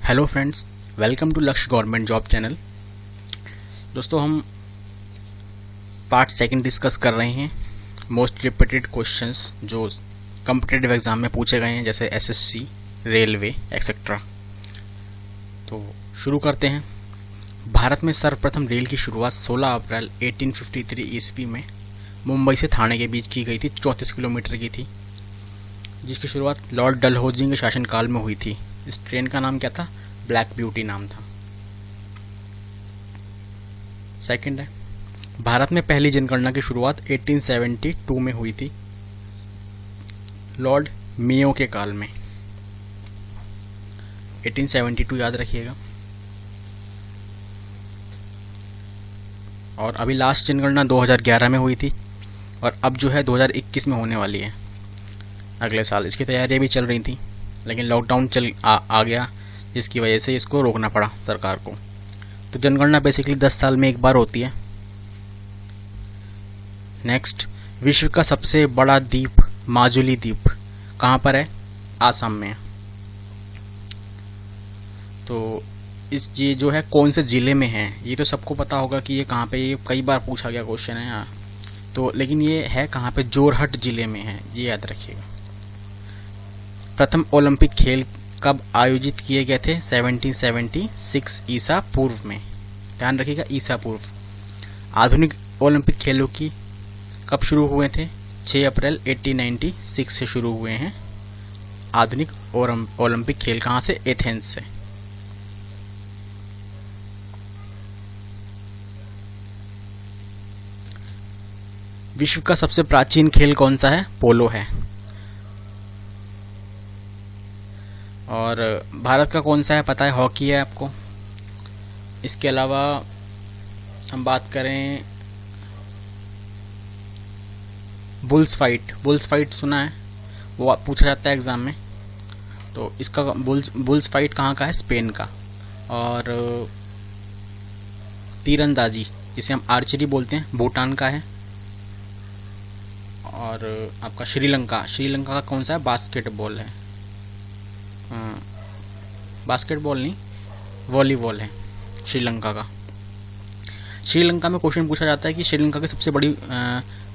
Hello friends, welcome to लक्ष्य government job channel. दोस्तों, हम पार्ट सेकंड डिस्कस कर रहे हैं मोस्ट रिपीटेड क्वेश्चंस जो कॉम्पिटिटिव एग्जाम में पूछे गए हैं, जैसे एसएससी, रेलवे एक्सेट्रा। तो शुरू करते हैं। भारत में सर्वप्रथम रेल की शुरुआत 16 अप्रैल 1853 ईस्वी में मुंबई से ठाणे के बीच की गई थी। 34 किलोमीटर की थी, जिसकी शुरुआत लॉर्ड डलहौजी के शासनकाल में हुई थी। इस ट्रेन का नाम क्या था? ब्लैक ब्यूटी नाम था। सेकंड है, भारत में पहली जनगणना की शुरुआत 1872 में हुई थी, लॉर्ड मेयो के काल में। 1872 याद रखिएगा। और अभी लास्ट जनगणना 2011 में हुई थी, और अब जो है 2021 में होने वाली है, अगले साल। इसकी तैयारियां भी चल रही थी, लेकिन लॉकडाउन आ गया, जिसकी वजह से इसको रोकना पड़ा सरकार को। तो जनगणना बेसिकली 10 साल में एक बार होती है। नेक्स्ट, विश्व का सबसे बड़ा द्वीप माजुली द्वीप कहाँ पर है? आसाम में है। तो ये जो है कौन से जिले में है, ये तो सबको पता होगा कि ये कहाँ पे, ये कई बार पूछा गया क्वेश्चन है यहाँ। तो लेकिन ये है कहाँ पे? जोरहट जिले में है, ये याद रखिएगा। प्रथम ओलंपिक खेल कब आयोजित किए गए थे? 1776 ईसा पूर्व में। ध्यान रखिएगा, ईसा पूर्व। आधुनिक ओलंपिक खेलों की कब शुरू हुए थे? 6 अप्रैल 1896 से शुरू हुए हैं आधुनिक ओलंपिक खेल। कहाँ से? एथेंस से। विश्व का सबसे प्राचीन खेल कौन सा है? पोलो है। और भारत का कौन सा है? पता है, हॉकी है आपको। इसके अलावा हम बात करें बुल्स फाइट सुना है, वो पूछा जाता है एग्जाम में। तो इसका बुल्स फाइट कहाँ का है? स्पेन का। और तीरंदाजी, जिसे हम आर्चरी बोलते हैं, भूटान का है। और आपका श्रीलंका का कौन सा है? बास्केटबॉल है। बास्केटबॉल नहीं, वॉलीबॉल है श्रीलंका का। श्रीलंका में क्वेश्चन पूछा जाता है कि श्रीलंका की सबसे बड़ी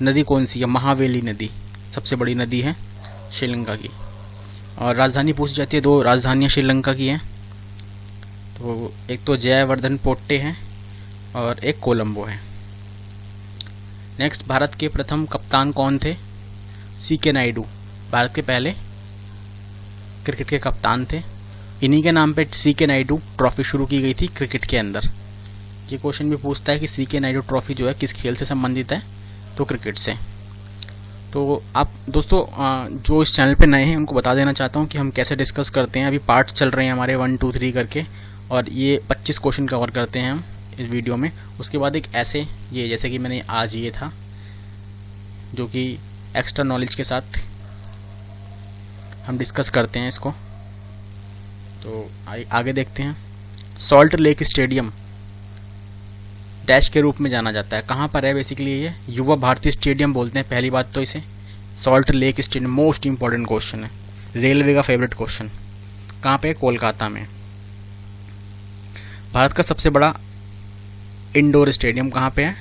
नदी कौन सी है? महावेली नदी सबसे बड़ी नदी है श्रीलंका की। और राजधानी पूछी जाती है, 2 राजधानियां श्रीलंका की हैं। तो एक तो जयवर्धन पोट्टे है और एक कोलंबो है। नेक्स्ट, भारत के प्रथम कप्तान कौन थे? सीके नायडू भारत के पहले क्रिकेट के कप्तान थे। इन्हीं के नाम पे सीके नायडू ट्रॉफी शुरू की गई थी क्रिकेट के अंदर। ये क्वेश्चन भी पूछता है कि सीके नायडू ट्रॉफी जो है किस खेल से संबंधित है? तो क्रिकेट से। तो आप दोस्तों जो इस चैनल पे नए हैं उनको बता देना चाहता हूँ कि हम कैसे डिस्कस करते हैं। अभी पार्ट्स चल रहे हैं हमारे 1 2 3 करके, और ये 25 क्वेश्चन कवर करते हैं हम इस वीडियो में। उसके बाद एक ऐसे, ये जैसे कि मैंने आज ये था, जो कि एक्स्ट्रा नॉलेज के साथ हम डिस्कस करते हैं इसको। तो आगे देखते हैं। सॉल्ट लेक स्टेडियम डैश के रूप में जाना जाता है, कहाँ पर है? बेसिकली ये युवा भारती स्टेडियम बोलते हैं पहली बात तो इसे। Salt lake stadium most important question है, रेलवे का फेवरेट क्वेश्चन। कहाँ पे? कोलकाता में। भारत का सबसे बड़ा इंडोर स्टेडियम कहाँ पे है?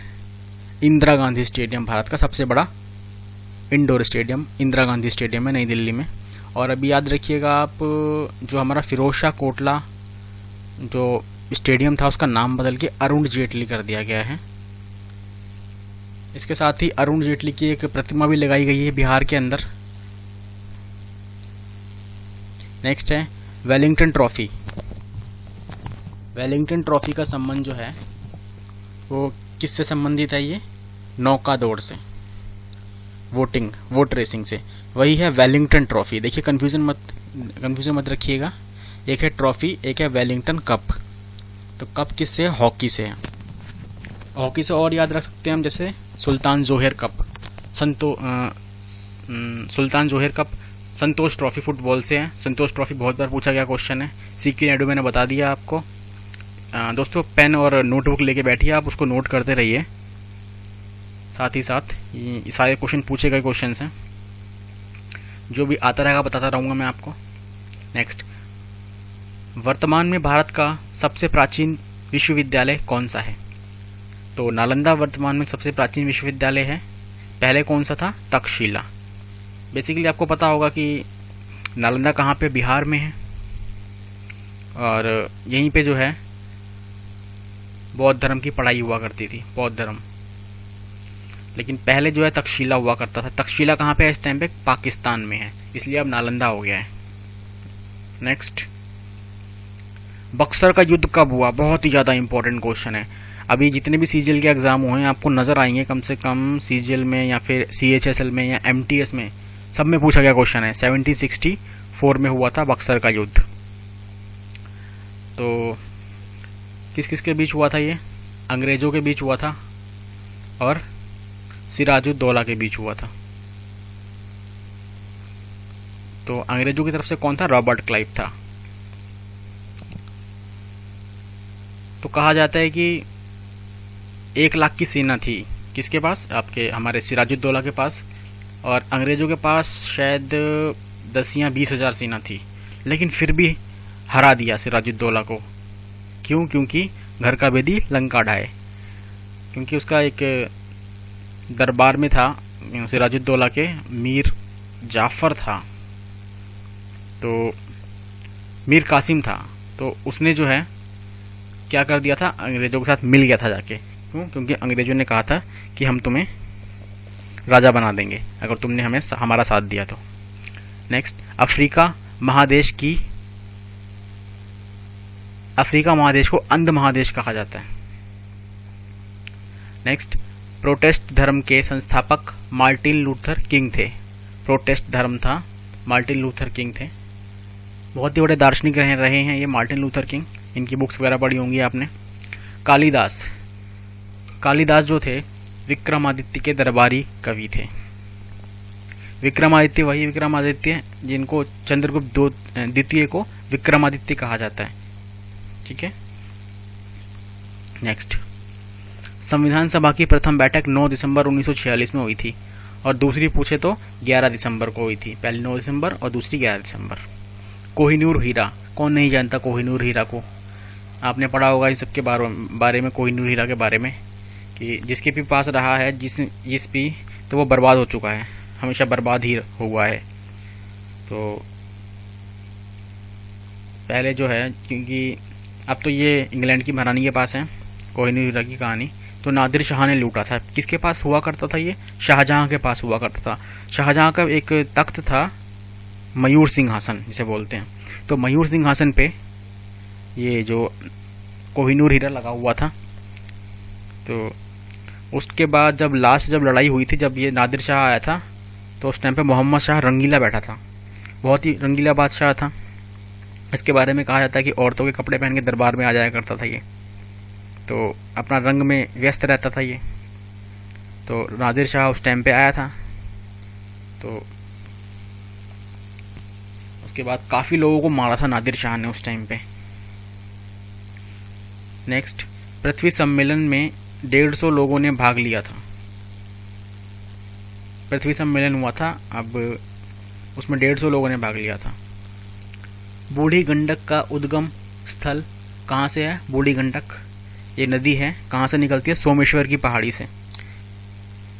इंदिरा गांधी स्टेडियम। भारत का सबसे बड़ा indoor stadium Indira Gandhi stadium है, नई दिल्ली में। और अभी याद रखिएगा आप, जो हमारा फिरोज शाह कोटला जो स्टेडियम था, उसका नाम बदल के अरुण जेटली कर दिया गया है। इसके साथ ही अरुण जेटली की एक प्रतिमा भी लगाई गई है बिहार के अंदर। नेक्स्ट है वेलिंगटन ट्रॉफी। वेलिंगटन ट्रॉफी का संबंध जो है वो किससे संबंधित है? ये नौका दौड़ से, वोट रेसिंग से। वही है वेलिंगटन ट्रॉफी। देखिए, कंफ्यूजन मत रखिएगा। एक है ट्रॉफी, एक है वेलिंगटन कप। तो कप किससे? हॉकी से है। हॉकी से और याद रख सकते हैं हम, जैसे सुल्तान जोहर कप, सुल्तान जोहर कप। संतोष ट्रॉफी फुटबॉल से है। संतोष ट्रॉफी बहुत बार पूछा गया क्वेश्चन है। सीके नायडू मैंने बता दिया आपको। दोस्तों, पेन और नोटबुक लेके बैठिए, आप उसको नोट करते रहिए। साथ ही साथ ये सारे क्वेश्चन पूछे गए क्वेश्चन हैं, जो भी आता रहेगा बताता रहूँगा मैं आपको। नेक्स्ट, वर्तमान में भारत का सबसे प्राचीन विश्वविद्यालय कौन सा है? तो नालंदा वर्तमान में सबसे प्राचीन विश्वविद्यालय है। पहले कौन सा था? तक्षशिला। बेसिकली आपको पता होगा कि नालंदा कहाँ पे, बिहार में है, और यहीं पे जो है बौद्ध धर्म की पढ़ाई हुआ करती थी, बौद्ध धर्म। लेकिन पहले जो है तक्षशिला हुआ करता था। तक्षशिला कहाँ पे है इस टाइम पे? पाकिस्तान में है, इसलिए अब नालंदा हो गया है। नेक्स्ट, बक्सर का युद्ध कब हुआ? बहुत ही ज़्यादा इंपॉर्टेंट क्वेश्चन है। अभी जितने भी सीजीएल के एग्जाम हुए हैं आपको नज़र आएंगे, कम से कम सीजीएल में या फिर सीएचएसएल में या एमटीएस में, सब में पूछा गया क्वेश्चन है। 1764 में हुआ था बक्सर का युद्ध। तो किस किस के बीच हुआ था ये? अंग्रेज़ों के बीच हुआ था और सिराजुद्दौला के बीच हुआ था। तो अंग्रेजों की तरफ से कौन था? रॉबर्ट क्लाइव था। तो कहा जाता है कि 1 लाख की सेना थी किसके पास? आपके हमारे सिराजुद्दौला के पास, और अंग्रेजों के पास शायद 10 या 20 हज़ार सेना थी। लेकिन फिर भी हरा दिया सिराजुद्दौला को। क्यों? क्योंकि घर का भेदी लंका ढाए। क्योंकि उसका एक दरबार में था सिराजुद्दौला के, मीर जाफर था, तो मीर कासिम था। तो उसने जो है क्या कर दिया था? अंग्रेजों के साथ मिल गया था जाके। क्यों? क्योंकि अंग्रेजों ने कहा था कि हम तुम्हें राजा बना देंगे अगर तुमने हमें हमारा साथ दिया तो। नेक्स्ट, अफ्रीका महादेश को अंध महादेश कहा जाता है। नेक्स्ट, प्रोटेस्ट धर्म के संस्थापक मार्टिन लूथर किंग थे। प्रोटेस्ट धर्म था, मार्टिन लूथर किंग थे। बहुत ही बड़े दार्शनिक रहे हैं ये मार्टिन लूथर किंग। इनकी बुक्स वगैरह पढ़ी होंगी आपने। कालिदास जो थे विक्रमादित्य के दरबारी कवि थे। विक्रमादित्य वही विक्रमादित्य जिनको चंद्रगुप्त द्वितीय को विक्रमादित्य कहा जाता है। ठीक है। नेक्स्ट, संविधान सभा की प्रथम बैठक 9 दिसंबर 1946 में हुई थी, और दूसरी पूछे तो 11 दिसंबर को हुई थी। पहली 9 दिसंबर और दूसरी 11 दिसंबर। कोहिनूर हीरा, कौन नहीं जानता कोहिनूर हीरा को? आपने पढ़ा होगा इस सब के बारे में, कोहिनूर हीरा के बारे में, कि जिसके भी पास रहा है जिस भी, तो वो बर्बाद हो चुका है, हमेशा बर्बाद ही हुआ है। तो पहले जो है, क्योंकि अब तो ये इंग्लैंड की महारानी के पास है कोहिनूर हीरा की कहानी, तो नादिर शाह ने लूटा था। किसके पास हुआ करता था ये? शाहजहां के पास हुआ करता था। शाहजहां का एक तख्त था मयूर सिंहासन जिसे बोलते हैं। तो मयूर सिंहासन पे ये जो कोहिनूर हीरा लगा हुआ था। तो उसके बाद जब लड़ाई हुई थी, जब ये नादिर शाह आया था, तो उस टाइम पे मोहम्मद शाह रंगीला बैठा था। बहुत ही रंगीला बादशाह था। इसके बारे में कहा जाता है कि औरतों के कपड़े पहन के दरबार में आ जाया करता था ये, तो अपना रंग में व्यस्त रहता था ये। तो नादिर शाह उस टाइम पे आया था। तो उसके बाद काफ़ी लोगों को मारा था नादिर शाह ने उस टाइम पे। नेक्स्ट, पृथ्वी सम्मेलन में 150 लोगों ने भाग लिया था। पृथ्वी सम्मेलन हुआ था, अब उसमें 150 लोगों ने भाग लिया था। बूढ़ी गंडक का उद्गम स्थल कहाँ से है? बूढ़ी गंडक ये नदी है, कहाँ से निकलती है? सोमेश्वर की पहाड़ी से।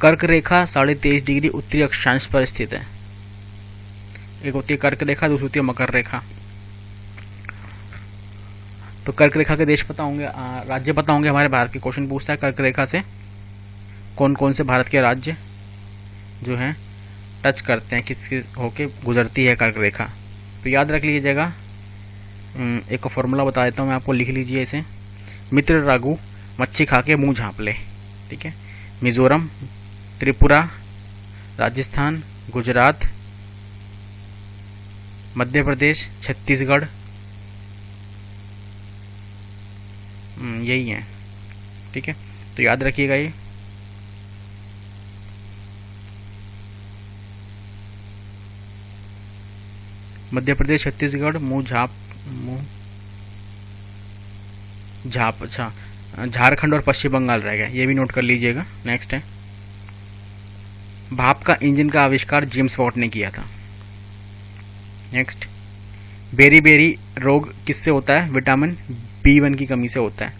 कर्क रेखा 23.5 डिग्री उत्तरी अक्षांश पर स्थित है। एक होती है कर्क रेखा, दूसरी होती है मकर रेखा। तो कर्क रेखा के देश पता होंगे, राज्य पता होंगे हमारे भारत के। क्वेश्चन पूछता है कर्क रेखा से कौन कौन से भारत के राज्य जो हैं टच करते हैं, किस किस होके गुजरती है कर्क रेखा। तो याद रख लीजिएगा, एक फॉर्मूला बता देता हूँ मैं आपको, लिख लीजिए इसे। मित्र रागू मच्छी खा के मुंह झाँप ले। ठीक है। मिजोरम, त्रिपुरा, राजस्थान, गुजरात, मध्य प्रदेश, छत्तीसगढ़, यही है। ठीक है, तो याद रखिएगा ये। मध्य प्रदेश, छत्तीसगढ़, मुंह झाँप, अच्छा, झारखंड और पश्चिम बंगाल रह गया, ये भी नोट कर लीजिएगा। नेक्स्ट है, भाप का इंजन का आविष्कार जेम्स वॉट ने किया था। नेक्स्ट, बेरी बेरी रोग किससे होता है? विटामिन B1 की कमी से होता है।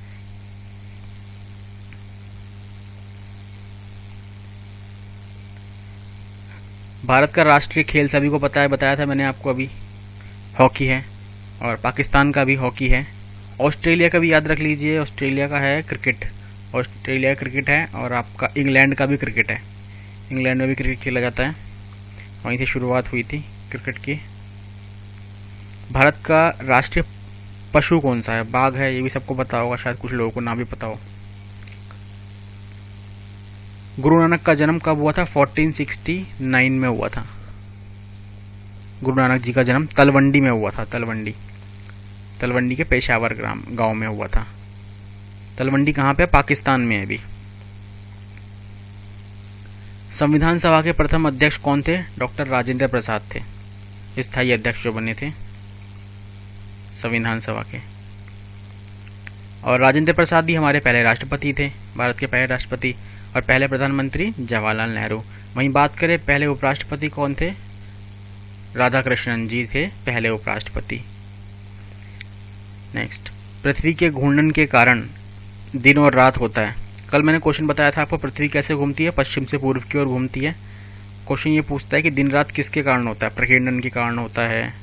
भारत का राष्ट्रीय खेल सभी को पता है, बताया था मैंने आपको अभी, हॉकी है। और पाकिस्तान का भी हॉकी है। ऑस्ट्रेलिया का भी याद रख लीजिए, ऑस्ट्रेलिया का है क्रिकेट। ऑस्ट्रेलिया क्रिकेट है। और आपका इंग्लैंड का भी क्रिकेट है। इंग्लैंड में भी क्रिकेट खेला जाता है, वहीं से शुरुआत हुई थी क्रिकेट की। भारत का राष्ट्रीय पशु कौन सा है? बाघ है, ये भी सबको पता होगा, शायद कुछ लोगों को ना भी पता हो। गुरु नानक का जन्म कब हुआ था? 1469 में हुआ था। गुरु नानक जी का जन्म तलवंडी में हुआ था। तलवंडी के पेशावर गांव में हुआ था। तलवंडी कहाँ पे? पाकिस्तान में है अभी। संविधान सभा के प्रथम अध्यक्ष कौन थे? डॉक्टर राजेंद्र प्रसाद थे, स्थायी अध्यक्ष जो बने थे संविधान सभा के। और राजेंद्र प्रसाद ही हमारे पहले राष्ट्रपति थे, भारत के पहले राष्ट्रपति। और पहले प्रधानमंत्री जवाहरलाल नेहरू। वहीं बात करें पहले उपराष्ट्रपति कौन थे? राधाकृष्णन जी थे पहले उपराष्ट्रपति। नेक्स्ट, पृथ्वी के घूर्णन के कारण दिन और रात होता है। कल मैंने क्वेश्चन बताया था आपको, पृथ्वी कैसे घूमती है? पश्चिम से पूर्व की ओर घूमती है। क्वेश्चन ये पूछता है कि दिन रात किसके कारण होता है? प्रकीर्णन के कारण होता है,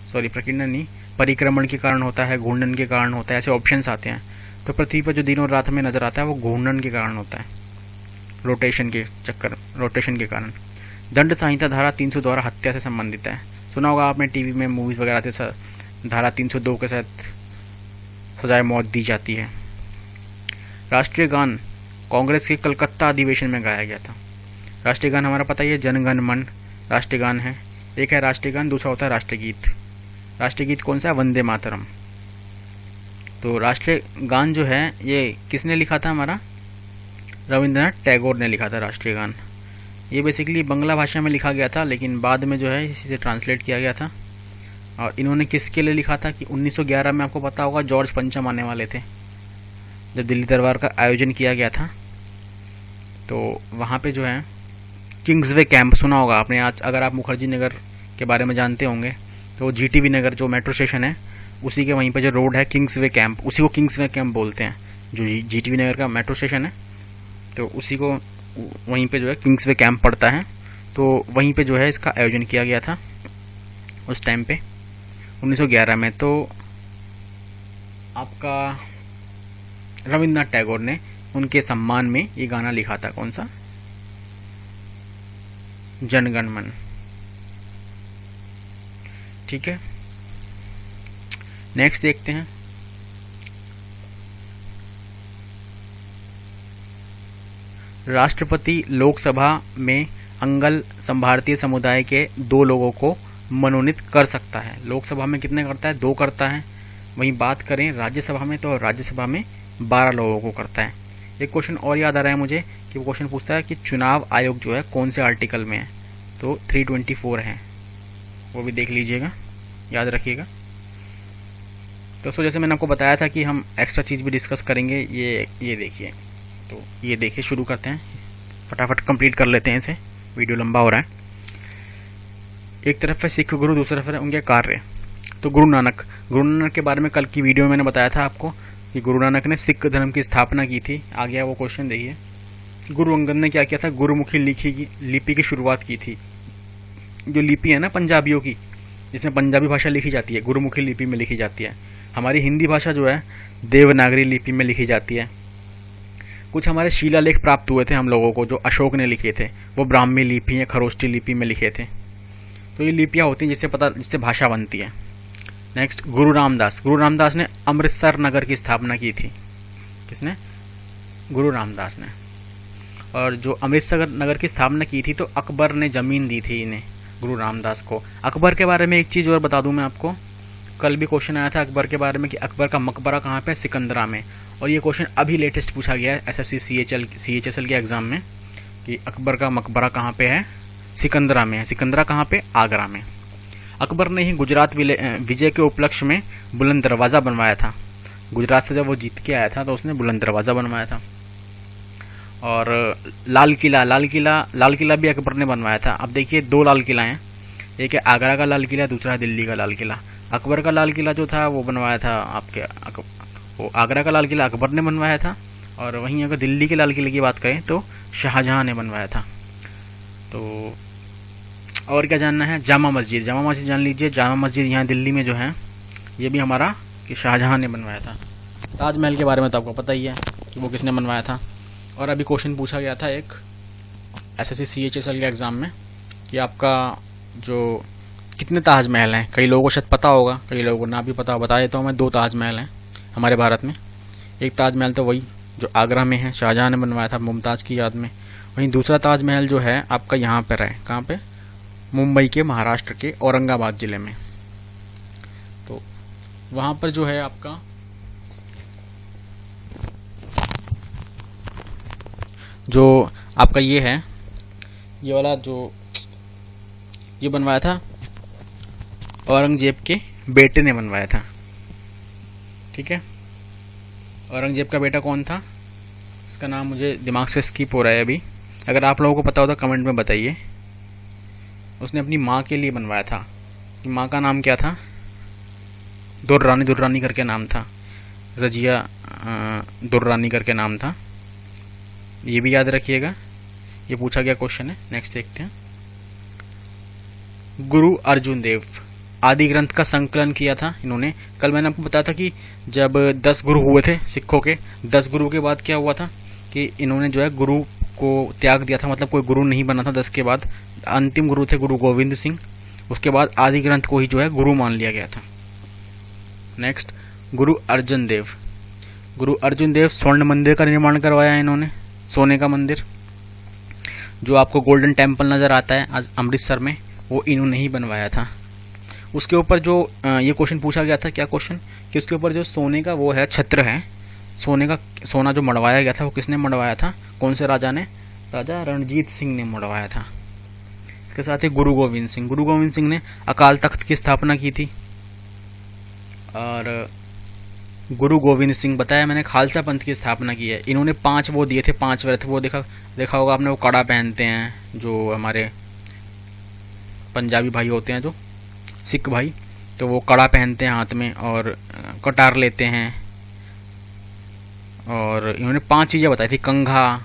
सॉरी प्रकीर्णन नहीं, परिक्रमण के कारण होता है, घूर्णन के कारण होता है, ऐसे ऑप्शंस आते हैं। तो पृथ्वी पर जो दिन और रात हमें नजर आता है वो घूर्णन के कारण होता है, रोटेशन के कारण। दंड संहिता धारा 300 द्वारा हत्या से संबंधित है। सुना होगा आपने, टीवी में मूवीज वगैरह आते, धारा 302 के साथ सजाए मौत दी जाती है। राष्ट्रीय गान कांग्रेस के कलकत्ता अधिवेशन में गाया गया था। राष्ट्रीय गान हमारा पता ही है, जन गण मन राष्ट्रीय गान है। एक है राष्ट्रीय गान, दूसरा होता है राष्ट्रीय गीत। राष्ट्रीय गीत कौन सा है? वंदे मातरम। तो राष्ट्रीय गान जो है ये किसने लिखा था? हमारा रविंद्रनाथ टैगोर ने लिखा था राष्ट्रीय गान। ये बेसिकली बांग्ला भाषा में लिखा गया था, लेकिन बाद में जो है इसे ट्रांसलेट किया गया था। और इन्होंने किसके लिए लिखा था कि 1911 में आपको पता होगा जॉर्ज पंचम आने वाले थे, जब दिल्ली दरबार का आयोजन किया गया था। तो वहाँ पे जो है किंग्सवे कैंप, सुना होगा आपने। आज अगर आप मुखर्जी नगर के बारे में जानते होंगे तो GTV नगर जो मेट्रो स्टेशन है उसी के वहीं पे जो रोड है किंग्सवे कैंप, उसी को किंग्सवे कैंप बोलते हैं। जो GTV नगर का मेट्रो स्टेशन है तो उसी को वहीं पे जो है किंग्सवे कैंप पड़ता है। तो वहीं पे जो है इसका आयोजन किया गया था उस टाइम पे 1911 में। तो आपका रविंद्रनाथ टैगोर ने उनके सम्मान में ये गाना लिखा था। कौन सा? जन गण मन। ठीक है, नेक्स्ट देखते हैं। राष्ट्रपति लोकसभा में अंगल संभारतीय समुदाय के 2 लोगों को मनोनीत कर सकता है। लोकसभा में कितने करता है? 2 करता है। वहीं बात करें राज्यसभा में तो राज्यसभा में 12 लोगों को करता है। एक क्वेश्चन और याद आ रहा है मुझे कि वो क्वेश्चन पूछता है कि चुनाव आयोग जो है कौन से आर्टिकल में है? तो 324 है, वो भी देख लीजिएगा, याद रखिएगा। दोस्तों जैसे मैंने आपको बताया था कि हम एक्स्ट्रा चीज़ भी डिस्कस करेंगे। ये देखिए, तो ये देखिए, शुरू करते हैं, फटाफट कंप्लीट कर लेते हैं इसे, वीडियो लंबा हो रहा है। एक तरफ है सिख गुरु, दूसरी तरफ है उनके कार्य। तो गुरु नानक के बारे में कल की वीडियो में मैंने बताया था आपको कि गुरु नानक ने सिख धर्म की स्थापना की थी। आ गया वो क्वेश्चन, देखिए। गुरु अंगद ने क्या किया था? गुरुमुखी लिपि की शुरुआत की थी। जो लिपि है ना पंजाबियों की, जिसमें पंजाबी भाषा लिखी जाती है, गुरुमुखी लिपि में लिखी जाती है। हमारी हिंदी भाषा जो है देवनागरी लिपि में लिखी जाती है। कुछ हमारे शिलालेख प्राप्त हुए थे हम लोगों को, जो अशोक ने लिखे थे, वो ब्राह्मी लिपि या खरोष्टी लिपि में लिखे थे। तो ये लिपियाँ होती हैं जिससे भाषा बनती है। नेक्स्ट, गुरु रामदास ने अमृतसर नगर की स्थापना की थी। किसने? गुरु रामदास ने। और जो अमृतसर नगर की स्थापना की थी तो अकबर ने जमीन दी थी इन्हें, गुरु रामदास को। अकबर के बारे में एक चीज़ और बता दूं मैं आपको, कल भी क्वेश्चन आया था अकबर के बारे में कि अकबर का मकबरा कहाँ पे? सिकंदरा में। और ये क्वेश्चन अभी लेटेस्ट पूछा गया है SSC CHSL के एग्जाम में कि अकबर का मकबरा कहाँ पे है? सिकंदरा में है। सिकंदरा कहाँ पे? आगरा में। अकबर ने ही गुजरात विजय के उपलक्ष्य में बुलंद दरवाज़ा बनवाया था। गुजरात से जब वो जीत के आया था तो उसने बुलंद दरवाज़ा बनवाया था। और लाल किला भी अकबर ने बनवाया था। अब देखिए 2 लाल किला हैं, एक है आगरा का लाल किला, दूसरा है दिल्ली का लाल किला। अकबर का लाल किला जो था वो बनवाया था आपके वो आगरा का लाल किला अकबर ने बनवाया था, और वहीं अगर दिल्ली के लाल किले की बात करें तो शाहजहां ने बनवाया था। तो और क्या जानना है? जामा मस्जिद जान लीजिए। जामा मस्जिद यहाँ दिल्ली में जो है ये भी हमारा कि शाहजहां ने बनवाया था। ताजमहल के बारे में तो आपको पता ही है कि वो किसने बनवाया था। और अभी क्वेश्चन पूछा गया था एक SSC CHSL के एग्ज़ाम में कि आपका जो कितने ताजमहल हैं। कई लोगों को शायद पता होगा, कई लोगों को ना भी पता हो। बता देता हूँ मैं, 2 ताजमहल हैं हमारे भारत में। एक ताजमहल तो वही जो आगरा में है, शाहजहां ने बनवाया था मुमताज़ की याद में। वहीं दूसरा ताजमहल जो है आपका यहाँ पर है, कहाँ पे? मुंबई के, महाराष्ट्र के औरंगाबाद ज़िले में। तो वहाँ पर जो है आपका जो आपका ये है, ये वाला जो ये बनवाया था औरंगजेब के बेटे ने बनवाया था। ठीक है, औरंगजेब का बेटा कौन था? इसका नाम मुझे दिमाग से स्किप हो रहा है अभी। अगर आप लोगों को पता हो तो कमेंट में बताइए। उसने अपनी माँ के लिए बनवाया था। कि माँ का नाम क्या था? दुर्रानी करके नाम था। रजिया दुर्रानी करके नाम था। ये भी याद रखिएगा, ये पूछा गया क्वेश्चन है। नेक्स्ट देखते हैं। गुरु अर्जुन देव आदि ग्रंथ का संकलन किया था इन्होंने। कल मैंने आपको बताया था कि जब 10 गुरु हुए थे सिखों के, 10 गुरु के बाद क्या हुआ था कि इन्होंने जो है गुरु को त्याग दिया था, मतलब कोई गुरु नहीं बना था 10 के बाद। अंतिम गुरु थे गुरु गोविंद सिंह। उसके बाद आदि ग्रंथ को ही जो है गुरु मान लिया गया था। नेक्स्ट, गुरु अर्जुन देव स्वर्ण मंदिर का निर्माण करवाया है इन्होंने, सोने का मंदिर। जो आपको गोल्डन टेम्पल नज़र आता है आज अमृतसर में, वो इन्होंने ही बनवाया था। उसके ऊपर जो ये क्वेश्चन पूछा गया था, क्या क्वेश्चन, कि उसके ऊपर जो सोने का वो है छत्र है, सोना जो मढ़वाया गया था वो किसने मढ़वाया था? कौन से राजा ने? राजा रणजीत सिंह ने मढ़वाया था। इसके साथ ही गुरु गोविंद सिंह ने अकाल तख्त की स्थापना की थी। और गुरु गोविंद सिंह बताया मैंने खालसा पंथ की स्थापना की है। इन्होंने 5 वो दिए थे, 5 व्रत। वो देखा होगा आपने, वो कड़ा पहनते हैं जो हमारे पंजाबी भाई होते हैं, जो सिख भाई, तो वो कड़ा पहनते हैं हाथ में और कटार लेते हैं। और इन्होंने 5 चीज़ें बताई थी, कंघा,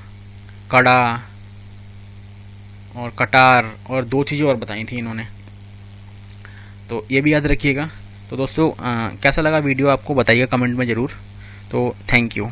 कड़ा और कटार, और 2 चीज़ें और बताई थी इन्होंने। तो ये भी याद रखिएगा। तो दोस्तों कैसा लगा वीडियो आपको बताइएगा कमेंट में ज़रूर। तो थैंक यू।